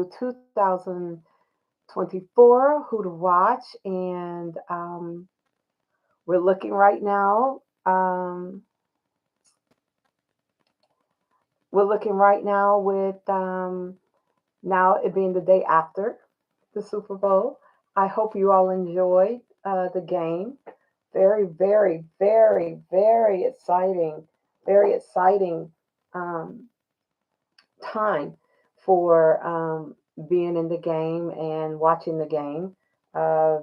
to 2024, Who to Watch, and we're looking right now. We're looking right now with now it being the day after the Super Bowl. I hope you all enjoyed the game. Very, very, very, very exciting um, time for being in the game and watching the game. Uh,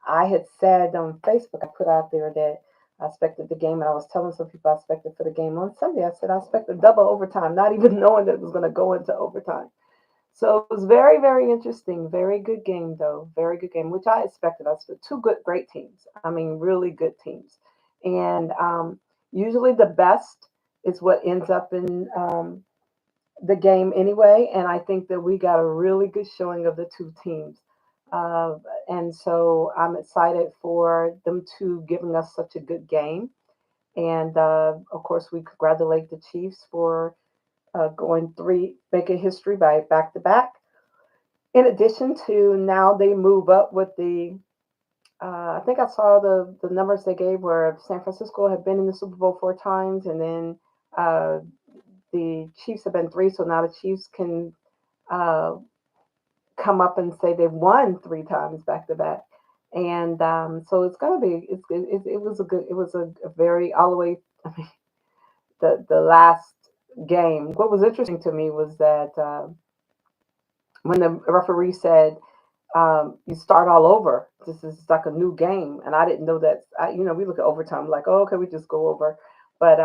I had said on Facebook, I put out there that I expected the game, and I was telling some people I expected for the game on Sunday. I said I expected double overtime, not even knowing that it was going to go into overtime. So it was very, very interesting. Very good game, though. Very good game, which I expected. I said two good, great teams. I mean, really good teams. And usually the best is what ends up in the game anyway. And I think that we got a really good showing of the two teams. Uh, and so I'm excited for them two giving us such a good game. And of course, we congratulate the Chiefs for going three, making history by back to back. In addition to now they move up with the, I think I saw the numbers they gave where San Francisco had been in the Super Bowl four times, and then uh, the Chiefs have been three. So now the Chiefs can uh, come up and say they've won three times back to back. And so it's gonna be it was a good it was a very all the way I mean the last game. What was interesting to me was that when the referee said you start all over. This is like a new game, and I didn't know that. We look at overtime like, oh, okay, we just go over, but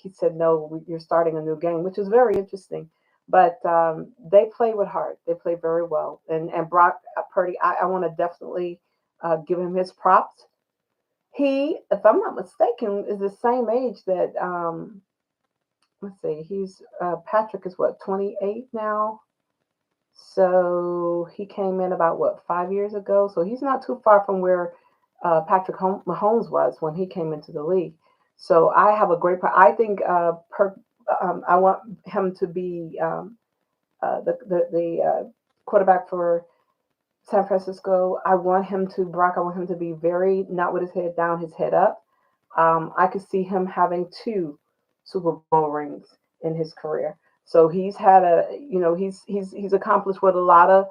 he said no, you're starting a new game, which is very interesting. But they play with heart. They play very well, and Brock Purdy, I want to definitely give him his props. He, if I'm not mistaken, is the same age that let's see, he's Patrick is what 28 now. So he came in about what 5 years ago. So he's not too far from where Mahomes was when he came into the league. So I have a great. I think I want him to be the quarterback for San Francisco. I want him to Brock. I want him to be very not with his head down, his head up. I could see him having two Super Bowl rings in his career. So he's had he's accomplished what a lot of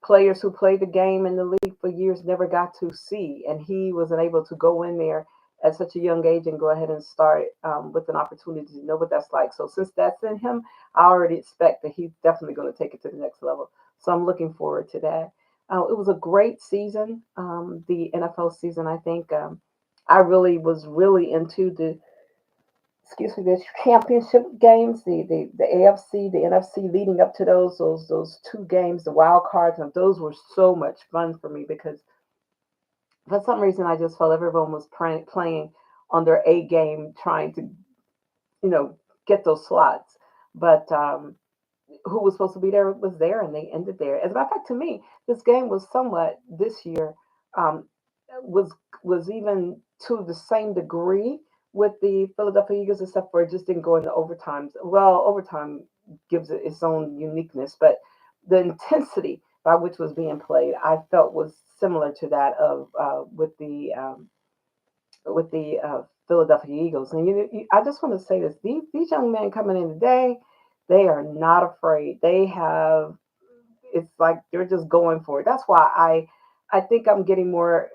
players who played the game in the league for years never got to see, and he was able to go in there at such a young age and go ahead and start with an opportunity to know what that's like. So since that's in him, I already expect that he's definitely going to take it to the next level. So I'm looking forward to that. It was a great season, the NFL season. I think I really was really into the the championship games, the AFC, the NFC leading up to those two games, the wild cards, and those were so much fun for me because for some reason I just felt everyone was playing on their A game, trying to get those slots. But who was supposed to be there was there, and they ended there. As a matter of fact, to me, this game was somewhat this year um, was was even to the same degree with the Philadelphia Eagles, except for it just didn't go into overtimes. Well, overtime gives it its own uniqueness, but the intensity by which was being played, I felt was similar to that of with the Philadelphia Eagles. And I just want to say this: these young men coming in today, they are not afraid. They have it's like they're just going for it. That's why I think I'm getting more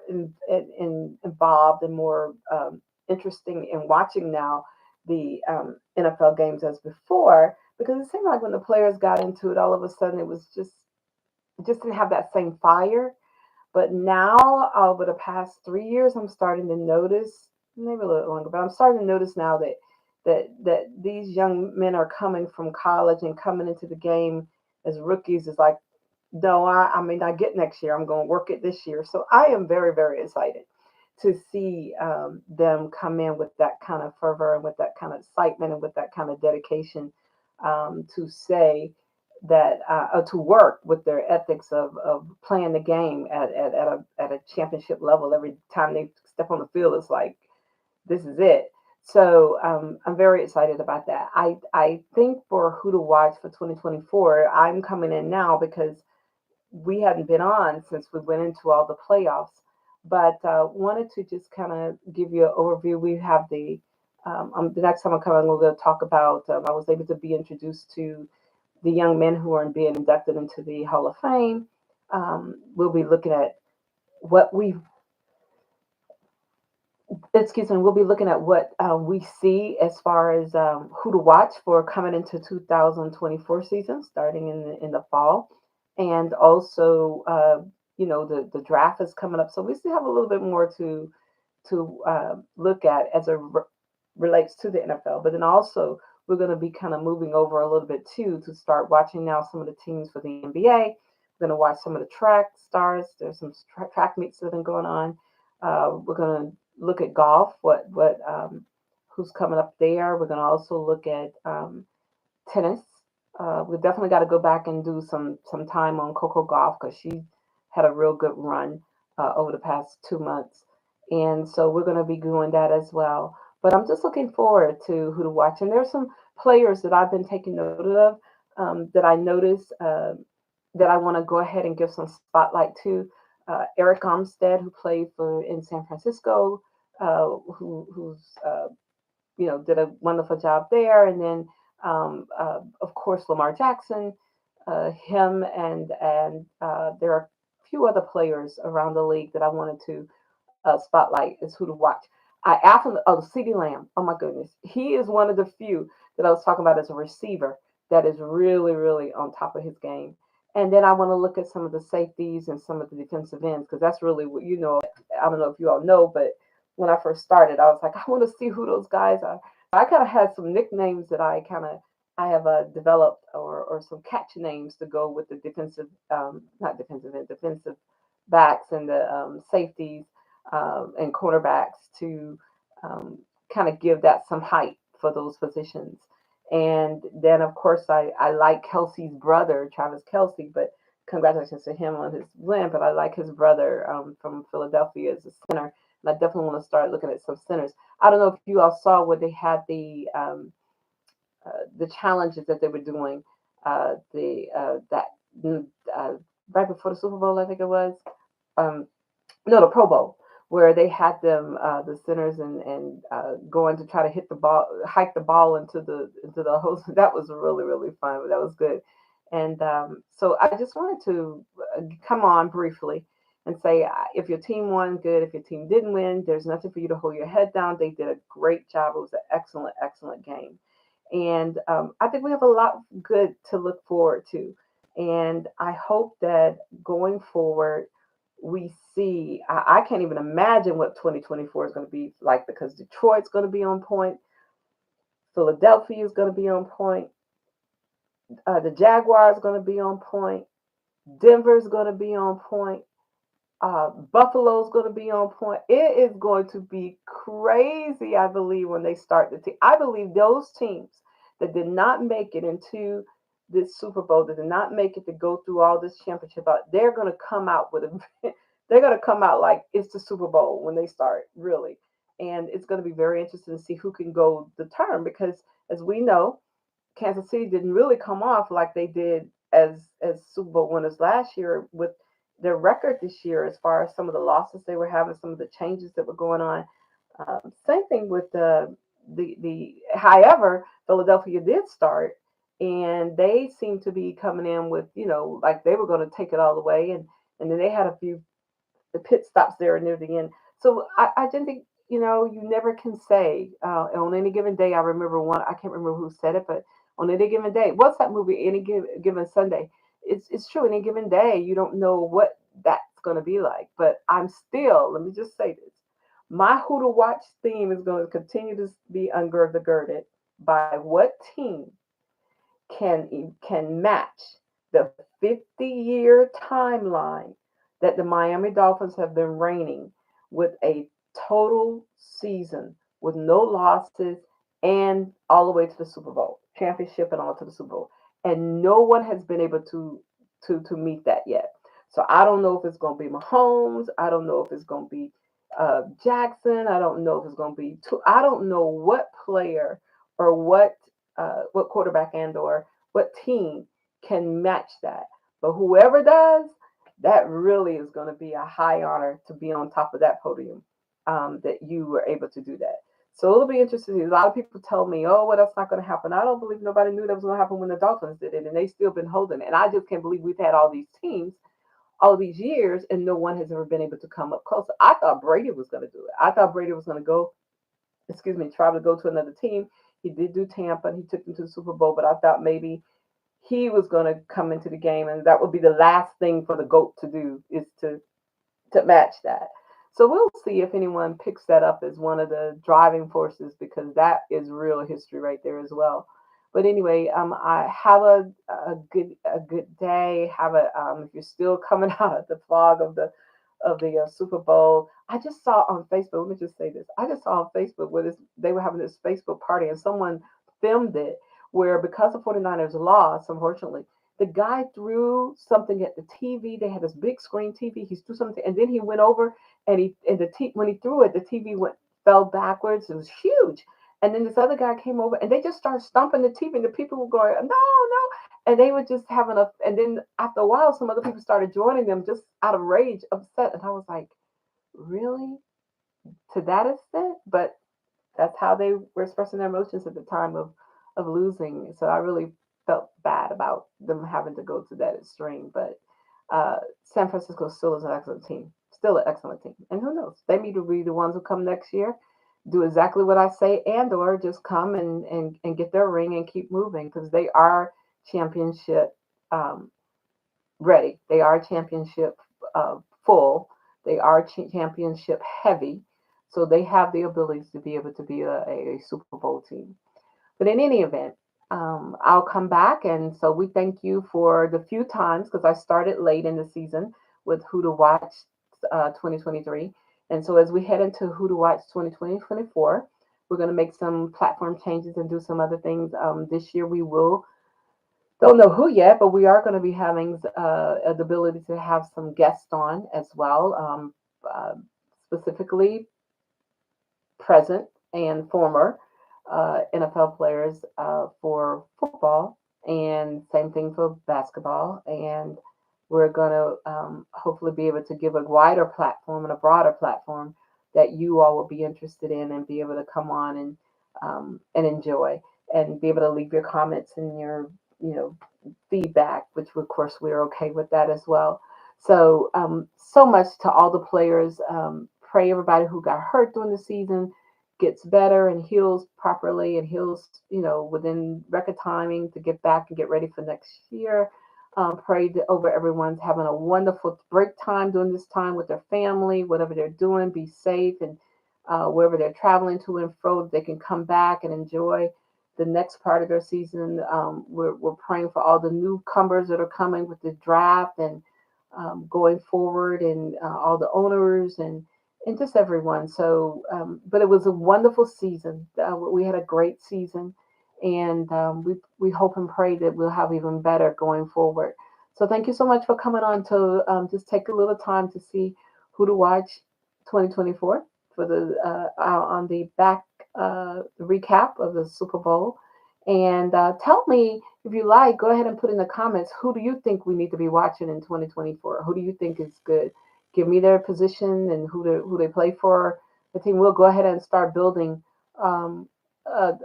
involved and more interesting in watching now the NFL games as before because it seemed like when the players got into it, all of a sudden it just didn't have that same fire. But now, over the past 3 years, I'm starting to notice, maybe a little longer, but I'm starting to notice now that these young men are coming from college and coming into the game as rookies. Is like, no, I mean, I get next year. I'm going to work it this year. So I am very, very excited to see them come in with that kind of fervor and with that kind of excitement and with that kind of dedication to say that to work with their ethics of playing the game at a championship level every time they step on the field. It's like this is it. So I'm very excited about that. I think for who to watch for 2024, I'm coming in now because we hadn't been on since we went into all the playoffs. But wanted to just kind of give you an overview. We have the next time I come on, we're going to talk about. I was able to be introduced to the young men who are being inducted into the Hall of Fame. We'll be looking at what we excuse me, we'll be looking at what we see as far as who to watch for coming into 2024 season, starting in the fall, and also the draft is coming up, so we still have a little bit more to look at as it relates to the NFL. But then also we're going to be kind of moving over a little bit too to start watching now some of the teams for the NBA. We're going to watch some of the track stars. There's some track meets that have been going on. We're going to look at golf. What who's coming up there? We're going to also look at tennis. We definitely got to go back and do some time on Coco Golf because she had a real good run over the past 2 months, and so we're going to be doing that as well. But I'm just looking forward to who to watch, and there's some players that I've been taking note of that I noticed that I want to go ahead and give some spotlight to. Eric Armstead, who played for in San Francisco, who's did a wonderful job there. And then, of course, Lamar Jackson, him, and there are a few other players around the league that I wanted to spotlight as who to watch. I after CeeDee Lamb. Oh my goodness, he is one of the few that I was talking about as a receiver that is really, really on top of his game. And then I want to look at some of the safeties and some of the defensive ends because that's really what I don't know if you all know, but when I first started, I was like, I want to see who those guys are. I kind of had some nicknames that I have developed or some catch names to go with the defensive, not defensive end, defensive backs and the safeties and cornerbacks to kind of give that some height for those positions. And then, of course, I like Kelsey's brother, Travis Kelsey, but congratulations to him on his win. But I like his brother from Philadelphia as a center. And I definitely want to start looking at some centers. I don't know if you all saw what they had the challenges that they were doing the that uh, right before the Super Bowl, I think it was. Um, no, the Pro Bowl, where they had them the centers and going to try to hit the ball, hike the ball into the host. That was really really fun. That was good. And so I just wanted to come on briefly and say if your team won, good. If your team didn't win, there's nothing for you to hold your head down. They did a great job. It was an excellent, excellent game. And I think we have a lot good to look forward to. And I hope that going forward, we see, I can't even imagine what 2024 is going to be like because Detroit's going to be on point, Philadelphia is going to be on point, the Jaguars are going to be on point, Denver's going to be on point, Buffalo's going to be on point. It is going to be crazy, I believe, when they start the team. I believe those teams that did not make it into this Super Bowl, that did not make it to go through all this championship, they're going to come out with a, they're going to come out like it's the Super Bowl when they start, really. And it's going to be very interesting to see who can go the term because, as we know, Kansas City didn't really come off like they did as Super Bowl winners last year with their record this year as far as some of the losses they were having, some of the changes that were going on. Same thing with the. However, Philadelphia did start, and they seemed to be coming in with like they were going to take it all the way, and then they had a few the pit stops there near the end. So I didn't think you never can say on any given day. I remember one. I can't remember who said it, but on any given day, what's that movie? Any given Sunday. It's true. Any given day, you don't know what that's going to be like. But I'm still. Let me just say this: my who to watch theme is going to continue to be undergirded by what team can match the 50-year timeline that the Miami Dolphins have been reigning with a total season with no losses and all the way to the Super Bowl championship and all to the Super Bowl, and no one has been able to meet that yet. So I don't know if it's going to be Mahomes. I don't know if it's going to be Jackson. I don't know if it's going to be two. I don't know what player or what quarterback and or what team can match that. But whoever does, that really is going to be a high honor to be on top of that podium. That you were able to do that. So it'll be interesting. A lot of people tell me, "Oh, well, that's not going to happen." I don't believe nobody knew that was going to happen when the Dolphins did it, and they still been holding it. And I just can't believe we've had all these teams all these years, and no one has ever been able to come up close. I thought Brady was going to do it. I thought Brady was going to go, try to go to another team. He did do Tampa, and he took them to the Super Bowl, but I thought maybe he was going to come into the game, and that would be the last thing for the GOAT to do is to match that. So we'll see if anyone picks that up as one of the driving forces because that is real history right there as well. But anyway, I have a good day. Have a if you're still coming out of the fog of the Super Bowl. I just saw on Facebook. Let me just say this. I just saw on Facebook where they were having this Facebook party and someone filmed it where because the 49ers lost, unfortunately, the guy threw something at the TV. They had this big screen TV. He threw something, and then he went over and when he threw it, the TV went fell backwards. It was huge. And then this other guy came over, and they just started stomping the TV, and the people were going, "No, no!" And they were just having a. And then after a while, some other people started joining them, just out of rage, upset. And I was like, "Really, to that extent?" But that's how they were expressing their emotions at the time of losing. So I really felt bad about them having to go to that extreme. But San Francisco still is an excellent team, still an excellent team. And who knows? They may be the ones who come next year, do exactly what I say, and or just come and get their ring and keep moving because they are championship um, ready. They are championship full. They are championship heavy. So they have the abilities to be able to be a Super Bowl team. But in any event, I'll come back. And so we thank you for the few times because I started late in the season with Who to Watch 2023. And so as we head into Who to Watch 2024, we're going to make some platform changes and do some other things. This year we will don't know who yet, but we are going to be having the ability to have some guests on as well, uh, specifically present and former NFL players for football, and same thing for basketball. And we're going to hopefully be able to give a wider platform and a broader platform that you all will be interested in and be able to come on and enjoy and be able to leave your comments and your feedback, which of course we're okay with that as well. So so much to all the players. Pray everybody who got hurt during the season gets better and heals properly and heals, within record timing to get back and get ready for next year. Pray that over everyone's having a wonderful break time during this time with their family, whatever they're doing, be safe and wherever they're traveling to and fro, they can come back and enjoy the next part of their season. We're praying for all the newcomers that are coming with the draft and going forward, and all the owners and just everyone. So, but it was a wonderful season. We had a great season, and we hope and pray that we'll have even better going forward. So, thank you so much for coming on to just take a little time to see Who to Watch 2024 for the on the back recap of the Super Bowl. And tell me if you like, go ahead and put in the comments who do you think we need to be watching in 2024? Who do you think is good? Give me their position and who they play for the team. We'll go ahead and start building our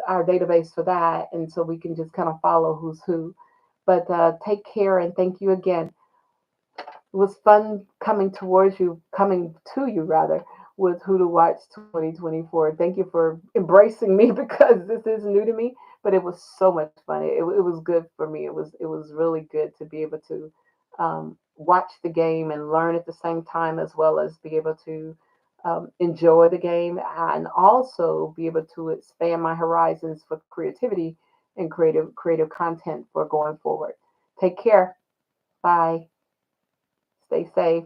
database for that, and so we can just kind of follow who's who. But take care and thank you again. It was fun coming to you rather, with Who to Watch 2024. Thank you for embracing me because this is new to me, but it was so much fun. It was good for me. It was really good to be able to watch the game and learn at the same time, as well as be able to enjoy the game and also be able to expand my horizons for creativity and creative content for going forward. Take care. Bye. Stay safe.